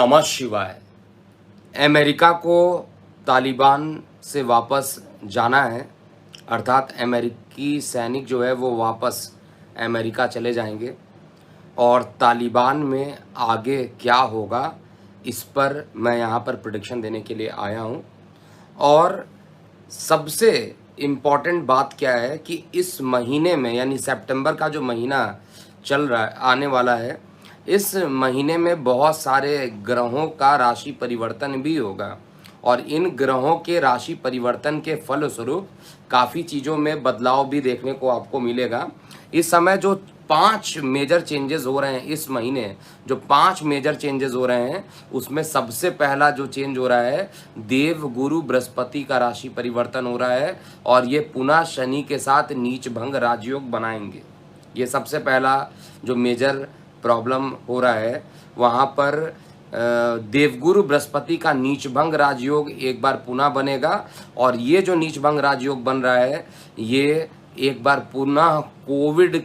नमः शिवाय। अमेरिका को तालिबान से वापस जाना है, अर्थात अमेरिकी सैनिक जो है वो वापस अमेरिका चले जाएंगे और तालिबान में आगे क्या होगा इस पर मैं यहाँ पर प्रेडिक्शन देने के लिए आया हूँ। और सबसे इम्पॉर्टेंट बात क्या है कि इस महीने में यानी सितंबर का जो महीना चल रहा है, आने वाला है, इस महीने में बहुत सारे ग्रहों का राशि परिवर्तन भी होगा और इन ग्रहों के राशि परिवर्तन के फलस्वरूप काफ़ी चीज़ों में बदलाव भी देखने को आपको मिलेगा। इस समय जो 5 मेजर चेंजेस हो रहे हैं, इस महीने जो 5 मेजर चेंजेस हो रहे हैं उसमें सबसे पहला जो चेंज हो रहा है, देव गुरु बृहस्पति का राशि परिवर्तन हो रहा है और ये पुनः शनि के साथ नीच भंग राजयोग बनाएंगे। ये सबसे पहला जो मेजर प्रॉब्लम हो रहा है, वहाँ पर देवगुरु बृहस्पति का नीचभंग राजयोग एक बार पुनः बनेगा और ये जो नीचभंग राजयोग बन रहा है ये एक बार पुनः कोविड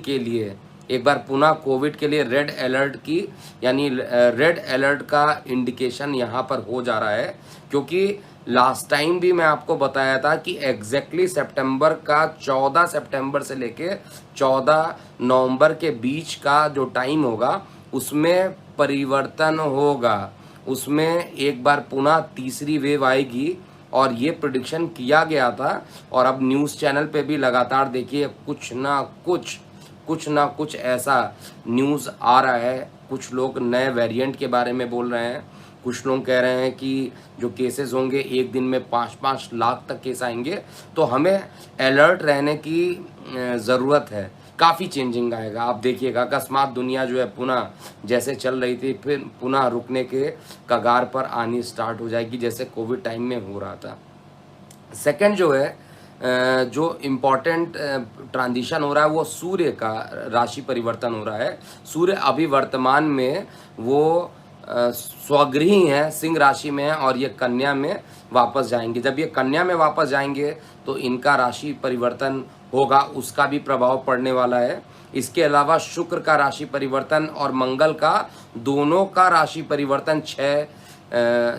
के लिए रेड अलर्ट की यानी रेड अलर्ट का इंडिकेशन यहाँ पर हो जा रहा है। क्योंकि लास्ट टाइम भी मैं आपको बताया था कि एग्जैक्टली सितंबर का 14 सितंबर से लेके 14 नवंबर के बीच का जो टाइम होगा उसमें परिवर्तन होगा, उसमें एक बार पुनः तीसरी वेव आएगी और ये प्रेडिक्शन किया गया था। और अब न्यूज़ चैनल पे भी लगातार देखिए कुछ ना कुछ ऐसा न्यूज़ आ रहा है। कुछ लोग नए वेरिएंट के बारे में बोल रहे हैं, कुछ लोग कह रहे हैं कि जो केसेस होंगे एक दिन में 5-5 लाख तक केस आएंगे। तो हमें अलर्ट रहने की ज़रूरत है। काफ़ी चेंजिंग आएगा, आप देखिएगा। अकस्मात दुनिया जो है पुनः जैसे चल रही थी फिर पुनः रुकने के कगार पर आनी स्टार्ट हो जाएगी, जैसे कोविड टाइम में हो रहा था। सेकंड जो है जो इम्पॉर्टेंट ट्रांजिशन हो रहा है वो सूर्य का राशि परिवर्तन हो रहा है। सूर्य अभी वर्तमान में वो स्वगृही हैं, सिंह राशि में है और ये कन्या में वापस जाएंगे। जब ये कन्या में वापस जाएंगे तो इनका राशि परिवर्तन होगा, उसका भी प्रभाव पड़ने वाला है। इसके अलावा शुक्र का राशि परिवर्तन और मंगल का दोनों का राशि परिवर्तन 6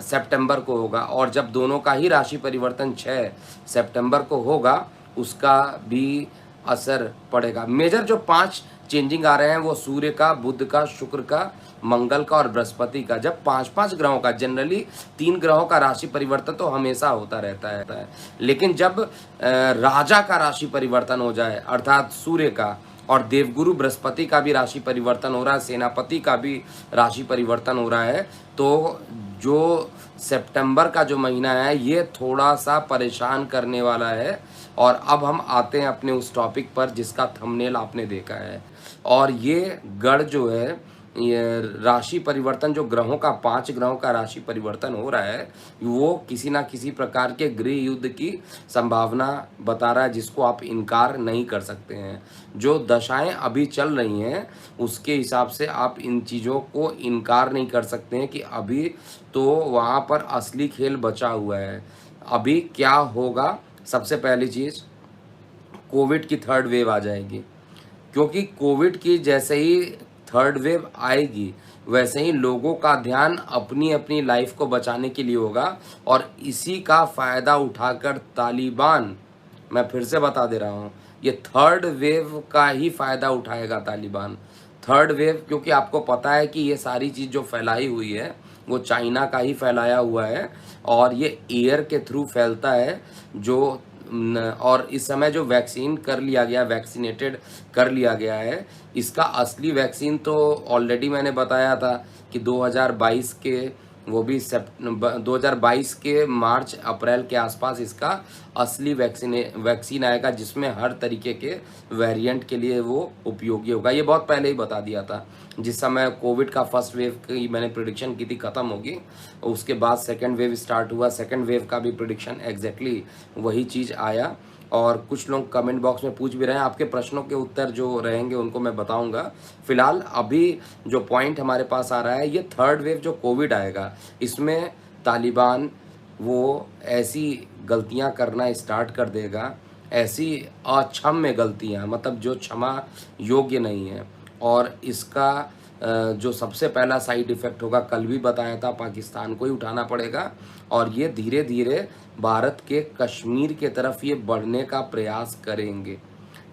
सितंबर को होगा और जब दोनों का ही राशि परिवर्तन 6 सितंबर को होगा उसका भी असर पड़ेगा। मेजर जो 5 चेंजिंग आ रहे हैं वो सूर्य का, बुध का, शुक्र का, मंगल का और बृहस्पति का। जब 5-5 ग्रहों का, जनरली 3 ग्रहों का राशि परिवर्तन तो हमेशा होता रहता है, लेकिन जब राजा का राशि परिवर्तन हो जाए अर्थात सूर्य का और देवगुरु बृहस्पति का भी राशि परिवर्तन हो रहा है, सेनापति का भी राशि परिवर्तन हो रहा है, तो जो सितंबर का जो महीना है ये थोड़ा सा परेशान करने वाला है। और अब हम आते हैं अपने उस टॉपिक पर जिसका थंबनेल आपने देखा है। और ये गढ़ जो है, ये राशि परिवर्तन जो ग्रहों का 5 ग्रहों का राशि परिवर्तन हो रहा है वो किसी ना किसी प्रकार के गृह युद्ध की संभावना बता रहा है, जिसको आप इनकार नहीं कर सकते हैं। जो दशाएं अभी चल रही हैं उसके हिसाब से आप इन चीज़ों को इनकार नहीं कर सकते हैं कि अभी तो वहाँ पर असली खेल बचा हुआ है। अभी क्या होगा, सबसे पहली चीज़ कोविड की 3rd वेव आ जाएगी, क्योंकि कोविड की जैसे ही 3rd वेव आएगी वैसे ही लोगों का ध्यान अपनी अपनी लाइफ को बचाने के लिए होगा और इसी का फ़ायदा उठाकर तालिबान, मैं फिर से बता दे रहा हूँ, ये 3rd वेव का ही फ़ायदा उठाएगा तालिबान। 3rd वेव, क्योंकि आपको पता है कि ये सारी चीज़ जो फैलाई हुई है वो चाइना का ही फैलाया हुआ है और ये एयर के थ्रू फैलता है। और इस समय जो वैक्सीन कर लिया गया, वैक्सीनेटेड कर लिया गया है, इसका असली वैक्सीन तो ऑलरेडी मैंने बताया था कि 2022 के 2022 के मार्च अप्रैल के आसपास इसका असली वैक्सीन आएगा, जिसमें हर तरीके के वेरिएंट के लिए वो उपयोगी होगा। ये बहुत पहले ही बता दिया था, जिस समय कोविड का फर्स्ट वेव की मैंने प्रेडिक्शन की थी ख़त्म होगी, उसके बाद सेकंड वेव स्टार्ट हुआ, सेकंड वेव का भी प्रेडिक्शन एग्जैक्टली वही चीज़ आया। और कुछ लोग कमेंट बॉक्स में पूछ भी रहे हैं, आपके प्रश्नों के उत्तर जो रहेंगे उनको मैं बताऊंगा। फिलहाल अभी जो पॉइंट हमारे पास आ रहा है, ये 3rd वेव जो कोविड आएगा इसमें तालिबान वो ऐसी गलतियां करना स्टार्ट कर देगा, ऐसी अक्षम्य गलतियां, मतलब जो क्षमा योग्य नहीं है, और इसका जो सबसे पहला साइड इफ़ेक्ट होगा, कल भी बताया था, पाकिस्तान को ही उठाना पड़ेगा और ये धीरे धीरे भारत के कश्मीर के तरफ ये बढ़ने का प्रयास करेंगे।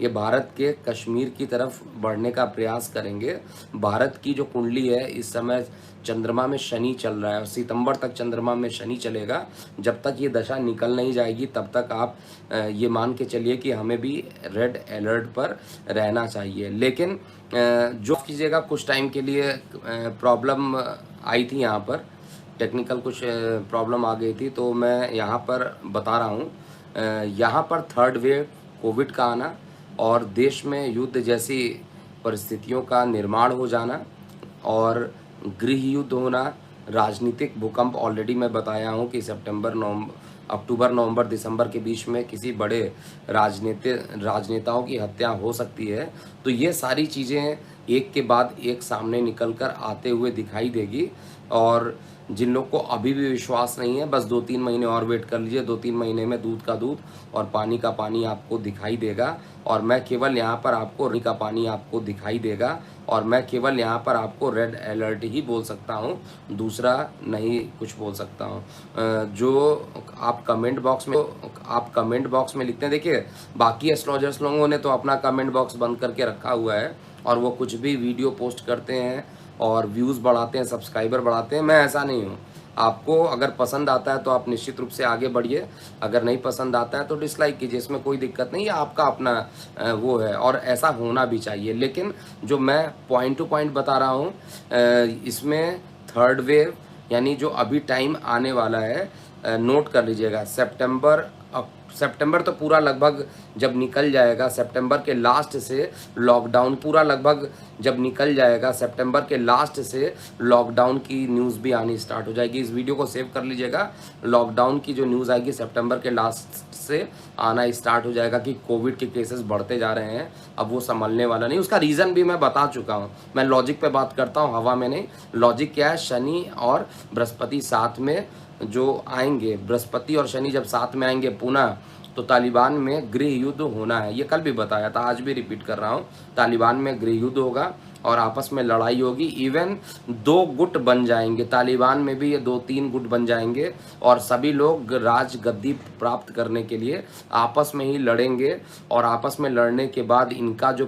ये भारत के कश्मीर की तरफ बढ़ने का प्रयास करेंगे। भारत की जो कुंडली है, इस समय चंद्रमा में शनि चल रहा है और सितंबर तक चंद्रमा में शनि चलेगा। जब तक ये दशा निकल नहीं जाएगी तब तक आप ये मान के चलिए कि हमें भी रेड अलर्ट पर रहना चाहिए। लेकिन जो कीजिएगा, कुछ टाइम के लिए प्रॉब्लम आई थी, यहाँ पर टेक्निकल कुछ प्रॉब्लम आ गई थी, तो मैं यहाँ पर बता रहा हूँ। यहाँ पर थर्ड वेव कोविड का आना और देश में युद्ध जैसी परिस्थितियों का निर्माण हो जाना और गृह युद्ध होना, राजनीतिक भूकंप, ऑलरेडी मैं बताया हूँ कि अक्टूबर नवंबर दिसंबर के बीच में किसी बड़े राजनेताओं की हत्या हो सकती है। तो ये सारी चीज़ें एक के बाद एक सामने निकल कर आते हुए दिखाई देगी और जिन लोग को अभी भी विश्वास नहीं है, बस 2-3 महीने और वेट कर लीजिए। 2-3 महीने में दूध का दूध और पानी का पानी आपको दिखाई देगा और मैं केवल यहाँ पर आपको का पानी आपको दिखाई देगा और मैं केवल यहाँ पर आपको रेड अलर्ट ही बोल सकता हूँ, दूसरा नहीं कुछ बोल सकता हूँ। जो आप कमेंट बॉक्स में लिखते हैं, देखिए बाकी एस्ट्रोलॉजर्स लोगों ने तो अपना कमेंट बॉक्स बंद करके रखा हुआ है और वो कुछ भी वीडियो पोस्ट करते हैं और व्यूज़ बढ़ाते हैं, सब्सक्राइबर बढ़ाते हैं। मैं ऐसा नहीं हूँ। आपको अगर पसंद आता है तो आप निश्चित रूप से आगे बढ़िए, अगर नहीं पसंद आता है तो डिसलाइक कीजिए, इसमें कोई दिक्कत नहीं है, आपका अपना वो है और ऐसा होना भी चाहिए। लेकिन जो मैं पॉइंट टू पॉइंट बता रहा हूँ, इसमें थर्ड वेव यानी जो अभी टाइम आने वाला है, नोट कर लीजिएगा। सितंबर तो पूरा लगभग जब निकल जाएगा, सितंबर के लास्ट से लॉकडाउन पूरा लगभग जब निकल जाएगा, सितंबर के लास्ट से लॉकडाउन की न्यूज़ भी आनी स्टार्ट हो जाएगी। इस वीडियो को सेव कर लीजिएगा। लॉकडाउन की जो न्यूज़ आएगी सितंबर के लास्ट से आना स्टार्ट हो जाएगा कि कोविड के केसेस बढ़ते जा रहे हैं, अब वो संभलने वाला नहीं। उसका रीज़न भी मैं बता चुका हूँ। मैं लॉजिक पे बात करता हूँ, हवा में नहीं। लॉजिक क्या है, शनि और बृहस्पति साथ में जो आएंगे, बृहस्पति और शनि जब साथ में आएंगे पुनः, तो तालिबान में गृह युद्ध होना है। ये कल भी बताया था, आज भी रिपीट कर रहा हूँ। तालिबान में गृह युद्ध होगा और आपस में लड़ाई होगी। इवन 2 गुट बन जाएंगे, तालिबान में भी ये 2-3 गुट बन जाएंगे और सभी लोग राज गद्दी प्राप्त करने के लिए आपस में ही लड़ेंगे और आपस में लड़ने के बाद इनका जो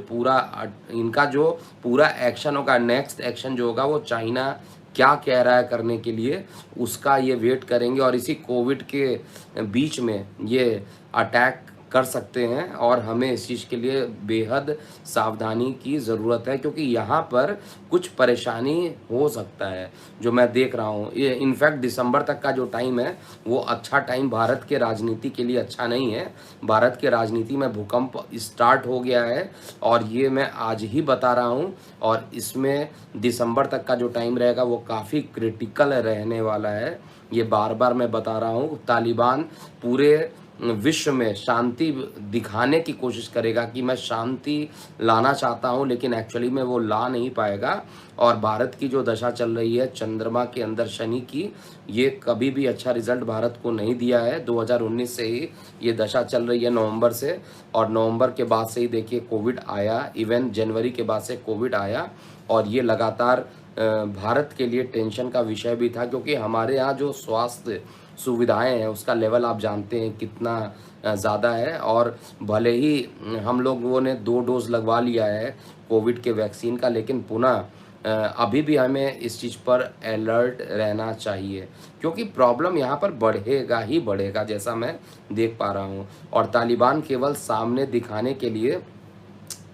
पूरा एक्शन होगा, नेक्स्ट एक्शन जो होगा वो चाइना क्या कह रहा है करने के लिए, उसका ये वेट करेंगे और इसी कोविड के बीच में ये अटैक कर सकते हैं और हमें इस चीज़ के लिए बेहद सावधानी की ज़रूरत है, क्योंकि यहाँ पर कुछ परेशानी हो सकता है जो मैं देख रहा हूँ। ये इनफैक्ट दिसंबर तक का जो टाइम है वो अच्छा टाइम भारत के राजनीति के लिए अच्छा नहीं है। भारत के राजनीति में भूकंप स्टार्ट हो गया है और ये मैं आज ही बता रहा हूँ और इसमें दिसंबर तक का जो टाइम रहेगा वो काफ़ी क्रिटिकल रहने वाला है। ये बार बार मैं बता रहा हूँ। तालिबान पूरे विश्व में शांति दिखाने की कोशिश करेगा कि मैं शांति लाना चाहता हूं, लेकिन एक्चुअली में वो ला नहीं पाएगा। और भारत की जो दशा चल रही है चंद्रमा के अंदर शनि की, ये कभी भी अच्छा रिजल्ट भारत को नहीं दिया है। 2019 से ही ये दशा चल रही है, नवंबर से, और नवंबर के बाद से ही देखिए कोविड आया, इवन जनवरी के बाद से कोविड आया और ये लगातार भारत के लिए टेंशन का विषय भी था, क्योंकि हमारे यहाँ जो स्वास्थ्य सुविधाएं हैं उसका लेवल आप जानते हैं कितना ज़्यादा है। और भले ही हम लोगों ने 2 डोज लगवा लिया है कोविड के वैक्सीन का, लेकिन पुनः अभी भी हमें इस चीज़ पर अलर्ट रहना चाहिए, क्योंकि प्रॉब्लम यहाँ पर बढ़ेगा ही बढ़ेगा, जैसा मैं देख पा रहा हूँ। और तालिबान केवल सामने दिखाने के लिए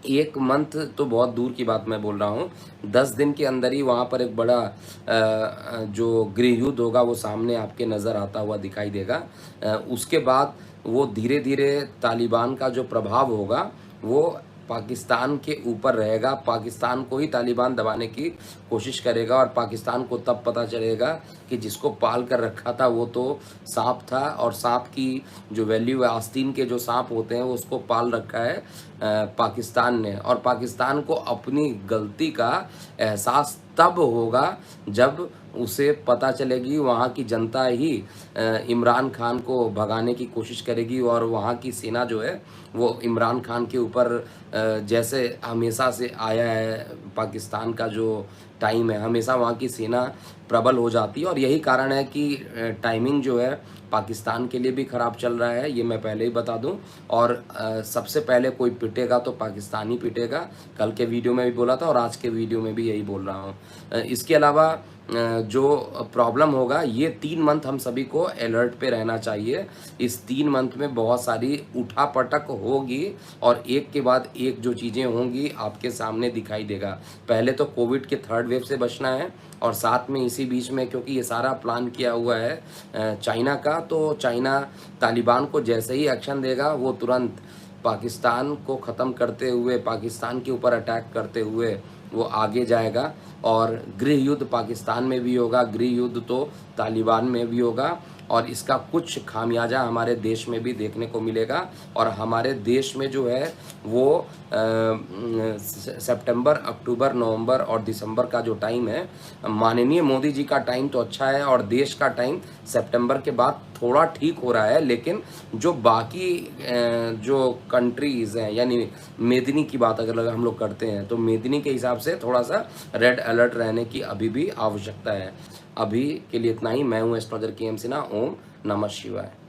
1 मंथ तो बहुत दूर की बात मैं बोल रहा हूँ, 10 दिन के अंदर ही वहाँ पर एक बड़ा जो गृह युद्ध होगा वो सामने आपके नज़र आता हुआ दिखाई देगा। उसके बाद वो धीरे धीरे तालिबान का जो प्रभाव होगा वो पाकिस्तान के ऊपर रहेगा। पाकिस्तान को ही तालिबान दबाने की कोशिश करेगा और पाकिस्तान को तब पता चलेगा कि जिसको पाल कर रखा था वो तो सांप था, और सांप की जो वैल्यू है, आस्तीन के जो सांप होते हैं उसको पाल रखा है पाकिस्तान ने। और पाकिस्तान को अपनी गलती का एहसास तब होगा जब उसे पता चलेगी, वहाँ की जनता ही इमरान खान को भगाने की कोशिश करेगी और वहाँ की सेना जो है वो इमरान खान के ऊपर जैसे हमेशा से आया है, पाकिस्तान का जो टाइम है, हमेशा वहाँ की सेना प्रबल हो जाती है और यही कारण है कि टाइमिंग जो है पाकिस्तान के लिए भी ख़राब चल रहा है, ये मैं पहले ही बता दूं। और सबसे पहले कोई पिटेगा तो पाकिस्तान ही पिटेगा, कल के वीडियो में भी बोला था और आज के वीडियो में भी यही बोल रहा हूं। इसके अलावा जो प्रॉब्लम होगा, ये 3 मंथ हम सभी को अलर्ट पे रहना चाहिए। इस 3 मंथ में बहुत सारी उठापटक होगी और एक के बाद एक जो चीज़ें होंगी आपके सामने दिखाई देगा। पहले तो कोविड के 3rd वेव से बचना है और साथ में इसी बीच में, क्योंकि ये सारा प्लान किया हुआ है चाइना का, तो चाइना तालिबान को जैसे ही एक्शन देगा वो तुरंत पाकिस्तान को ख़त्म करते हुए, पाकिस्तान के ऊपर अटैक करते हुए वो आगे जाएगा और गृह युद्ध पाकिस्तान में भी होगा, गृह युद्ध तो तालिबान में भी होगा और इसका कुछ खामियाजा हमारे देश में भी देखने को मिलेगा। और हमारे देश में जो है वो सितंबर, अक्टूबर, नवंबर और दिसंबर का जो टाइम है, माननीय मोदी जी का टाइम तो अच्छा है और देश का टाइम सितंबर के बाद थोड़ा ठीक हो रहा है, लेकिन जो बाकी जो कंट्रीज़ हैं, यानी मेदिनी की बात अगर हम लोग करते हैं तो मेदिनी के हिसाब से थोड़ा सा रेड अलर्ट रहने की अभी भी आवश्यकता है। अभी के लिए इतना ही। मैं हूँ एस्ट्रोलॉजर KM सिन्हा। ओम नमः शिवाय।